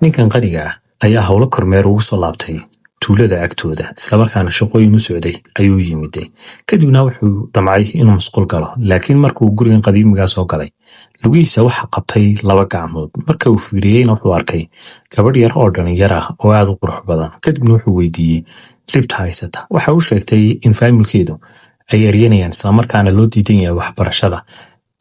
ninkan qaniga ah ayaa howlo kormeer ugu soo laabtay tuulada agtooda islamarkaana shaqooyin u socday ayuu yimiday kadibna wuxuu damcay inuu masquul galo laakiin markuu gurigan qadiimigaa soo galay lugihiisa waxa qabtay laba gacmood marka uu fiiriyeyna wuxuu arkay gabadh yar oo dhalinyar ah oo aad u qurux badan kadibna wuxuu weydiiyey libta haysata waxa uu sheegtay in faamilkeedu ay eryanayaan islamarkaana loo diidan yahay waxbarashada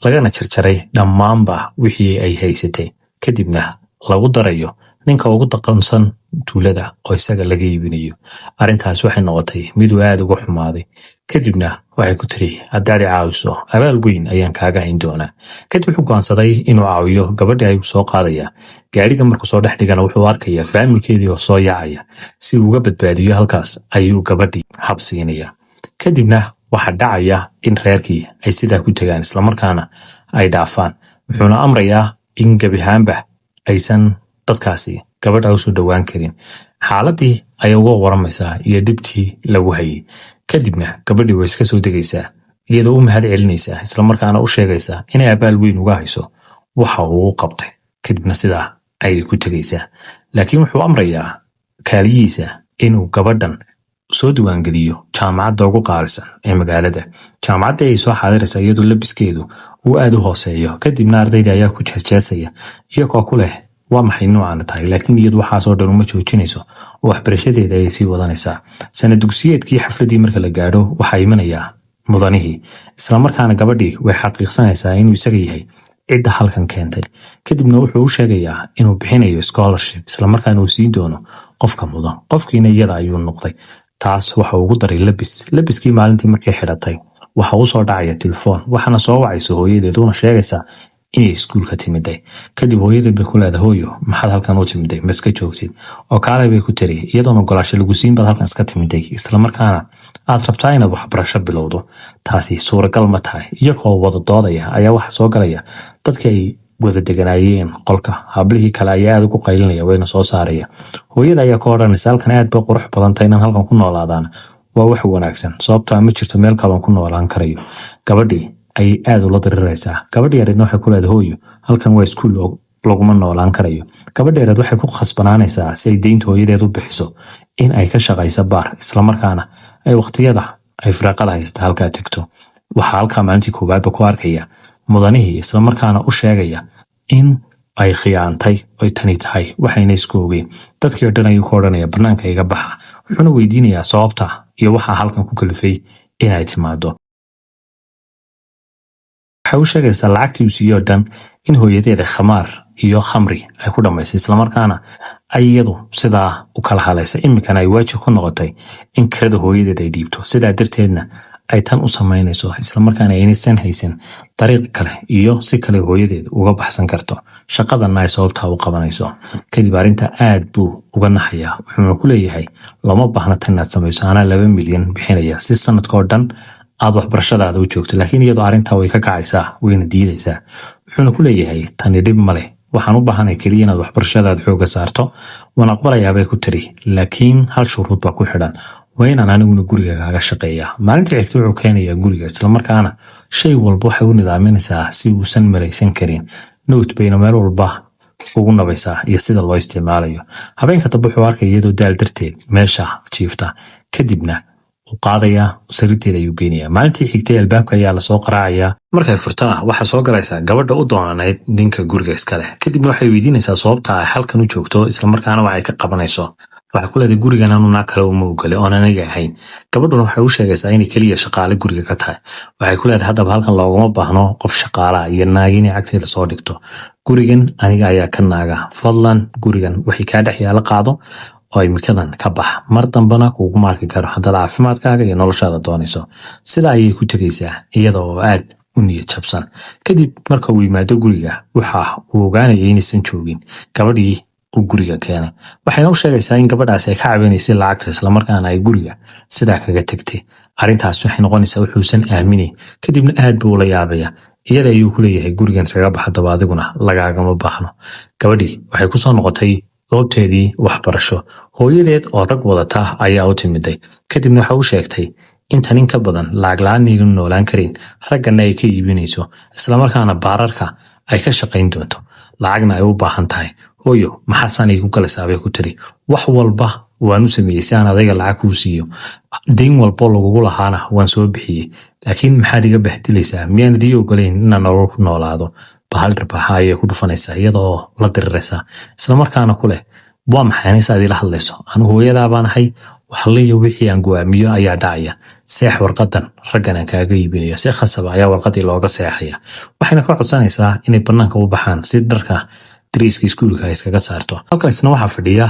lagana jarjaray dhammaanba wixii ay haysatay kadibna lagu darayo ninka ugu dhaqansan tuulada oo isaga laga iibinayo arrintaas waxay noqotay mid uu aad uga xumaaday kadibna waxay ku tiri haddaad i caawiso abaal weyn ayaan kaaga hayn doonaa kadib wuxuu go'aansaday inuu caawiyo gabadhii ayuu soo qaadaya gaadhiga markuu soo dhex dhigana wuxuu arkayaa faamilkeedii oo soo yaacaya si uu uga badbaadiyo halkaas ayuu gabadhii habsiinaya kadibna waxaa dhacaya in reerkii ay sidaa ku tegaan islamarkaana ay dhaafaan wuxuuna amrayaa in gebihaanba aysan dadkaasi gabadha usoo dhowaan karin xaaladii ayay uga waramaysaa iyo dhibtii lagu hayay kadibna gabadhii way iska soo degaysaa iyadoo u mahad celinaysaa islamarkaana u sheegaysaa inay abaal weyn uga hayso waxa uu u qabtay kadibna sidaa ayay ku tegaysaa laakiin wuxuu amrayaa kaaliyihiisa inuu gabadhan soo diiwaangeliyo jaamacadda ugu qaalisan ee magaalada jaamacadda ay soo xaadiraysaa iyadoo labiskeedu uu aad u hooseeyo kadibna ardayda ayaa ku jeesjeesaya iyagoo ku leh waa maxay noocaana tahay laakiin iyadu waxaasoo dhan uma joojinayso oo waxbarashadeeda ayay sii wadanaysaa sanad dugsiyeedkii xafladii marka la gaadho waxaa imanayaa mudanihii islamarkaana gabadhii way xaqiiqsanaysaa inuu isaga yahay cidda halkan keentay kadibna wuxuu u sheegayaa inuu bixinayo scholarship islamarkaana uu siin doono qofka mudan qofkiina iyada ayuu noqday taas waxa ugu daray labiskii maalintii markay xidhatay waxa uu soo dhacaya telefoon waxaana soo wacaysa hooyadeed una sheegaysaa inay iskuulka timiday kadib hooyadeed bay ku leedahay hooyo maxaad halkan u timiday ma iska joogtid oo kaalay bay ku tiri iyadoona ogolaasho lagu siin baad halkan iska timiday islamarkaana aad rabtaa inaad waxbarasho bilowdo taasi suuragal ma tahay iyagoo wada doodaya ayaa waxa soo galaya dadkii ay wada deganaayeen qolka hablihii kale ayaa aad ugu qaylinaya wayna soo saaraya hooyada ayaa ka odhanaysa halkan aad bay qurux badantay inaan halkan ku noolaadaan waa wax wanaagsan sababtoo ma jirto meel kaloon ku noolaan karayo gabadhii ayay aad ula diriraysaa gabadhii yareedna waxay ku leedahay hooyo halkan waa iskuul laguma noolaan karayo gabadha yareed waxay ku khasbanaanaysaa si ay deynta hooyadeed u bixiso in ay ka shaqayso baar islamarkaana ay waqtiyada ay firaaqada haysata halkaa tegto waxaa halkaa maalintii koowaadba ku arkaya mudanihii islamarkaana u sheegaya in ay khiyaantay oy tani tahay waxayna isku ogeyn dadkii o dhan ayuu ka odhanaya bannaanka iga baxa wuxuuna weydiinayaa sababta iyo waxaa halkan ku kalifay inay timaado waxay u sheegaysaa lacagtii uu siiyey oo dhan in hooyadeeda khamaar iyo khamri ay ku dhammaysay islamarkaana ay iyadu sidaa u kala halaysa iminkana ay waajib ku noqotay in kirada hooyadeed ay dhiibto sidaa darteedna ay tan u samaynayso islamarkaana aynaysan haysan dariiq kale iyo si kale hooyadeed uga baxsan karto shaqadanna ay sababtaa u qabanayso kadib arrinta aad buu uga naxayaa wuxuuna ku leeyahay looma baahna tan inaad samayso anaa 2 milyan bixinaya si sanadkoo dhan aad waxbarashadaada u joogto laakiin iyadoo arrintaa way ka kacaysaa wayna diidaysaa wuxuuna ku leeyahay tani dhib ma leh waxaan u baahanay keliya inaad waxbarashadaada xooga saarto waan aqbalayaabay ku tiri laakiin hal shuruud baa ku xidhan waa inaan aniguna guriga kaaga shaqeeyaa maalintii xigta wuxuu keenayaa guriga islamarkaana shay walba waxay u nidaaminaysaa si uusan malaysan karin note bayna meel walba ugu nabaysaa iyo sida loo isticmaalayo habeenka dambe wuxuu arkaya iyadoo daal darteed meesha jiifta kadibna qaadayaa sariirteeda ayuu geynayaa maalintii xigtay albaabka ayaa lasoo qaraacayaa markay furtana waxaa soo galaysaa gabadha u doonanayd ninka guriga iska leh kadibna waxay weydiinaysaa sababta ay halkan u joogto islamarkaana waxay ka qabanayso waxay ku leedahay gurigan anu naa kale uma ogole oon aniga ahayn gabadhuna waxay u sheegaysaa inay keliya shaqaale guriga ka tahay waxay ku leedahay haddaba halkan loogama baahno qof shaqaalaha iyo naagi inay cagteeda soo dhigto gurigan aniga ayaa ka naaga fadlan gurigan waxay kaa dhex yaala qaado oo imikadan ka bax mar dambana kuugu maarki karo haddaad caafimaadkaaga iyo noloshaada doonayso sidaa ayay ku tegaysaa iyada oo aad u niyad jabsan kadib marka uu yimaado guriga waxa uu ogaanaya inaysan joogin gabadhii uu guriga keenay waxayna u sheegaysaa in gabadhaasi ay ka caawinaysay lacagta islamarkaana ay guriga sidaa kaga tegtay arrintaas waxay noqonaysaa wuxuusan aaminin kadibna aad buu ula yaabaya iyada ayuu ku leeyahay gurigan iskaga baxa daba adiguna lagaagama baahno gabadhii waxay ku soo noqotay goobteedii waxbarasho hooyadeed oo rag wadata ayaa u timiday kadibna waxa u sheegtay inta nin ka badan lacag la-aan noolaan karin raggana ay ka iibinayso islamarkaana baararka ay ka shaqayn doonto lacagna ay u baahan tahay hooyo maxaasan igu kala saabay ku tiri wax walba waan u sameeyey si aan adayga lacag kuu siiyo dayn walbo lagugu lahaana waan soo bixiyey laakiin maxaad iga bahdilaysaa miyaanad ii ogolayn inaan nolol ku noolaado bahal dharbaaxa ayay ku dhufanaysaa iyadoo la diriraysaa islamarkaana ku leh waa maxay anaysaad ila hadlayso anu hooyadaa baan ahay waxliyo wixii aan go'aamiyo ayaa dhacaya seex warqadan raggan aan kaaga iibinayo si khasaba ayaa warqadii looga seexaya waxayna ka codsanaysaa inay bannaanka u baxaan si dharka dariiska iskuulka ay iskaga saarto halkan isna waxaa fadhiya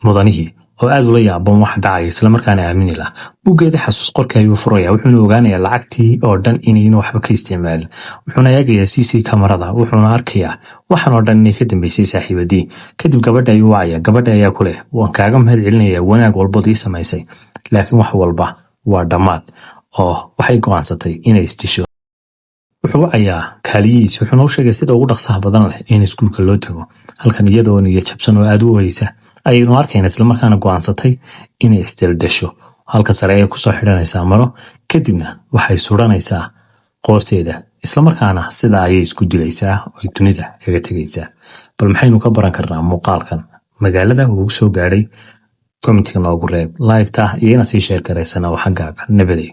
mudanihii oo aad ula yaaban wax dhacaya islamarkaana aamini lah buuggeeda xasuus qorka ayuu furaya wuxuuna ogaanayaa lacagtii oo dhan inayna waxba ka isticmaalin wuxuuna eegayaa cc kamarada wuxuuna arkayaa waxaan oo dhan inay ka dambeysay saaxiibadii kadib gabadha ayuu wacaya gabadha ayaa ku leh waan kaaga mahad celinayaa wanaag walbood ii samaysay laakiin wax walba waa dhammaad oo waxay go'aansatay inay isdisho wuxuu wacayaa kaaliyihiis wuxuuna u sheegay sida ugu dhaqsaha badan leh in iskuulka loo tago halkan iyadoo niyo jabsan oo aad u weysa ayaynu arkayna islamarkaana go'aansatay inay isdildasho halka sare ayay kusoo xidhanaysaa maro kadibna waxay suranaysaa qoorteeda islamarkaana sida ayay isku dilaysaa oy dunida kaga tegaysaa bal maxaynu ka baran karnaa muuqaalkan magaalada ugu soo gaadhay commentiga noogu reeb like-ta iyana sii sheer garaysana waa xaggaaga nabadey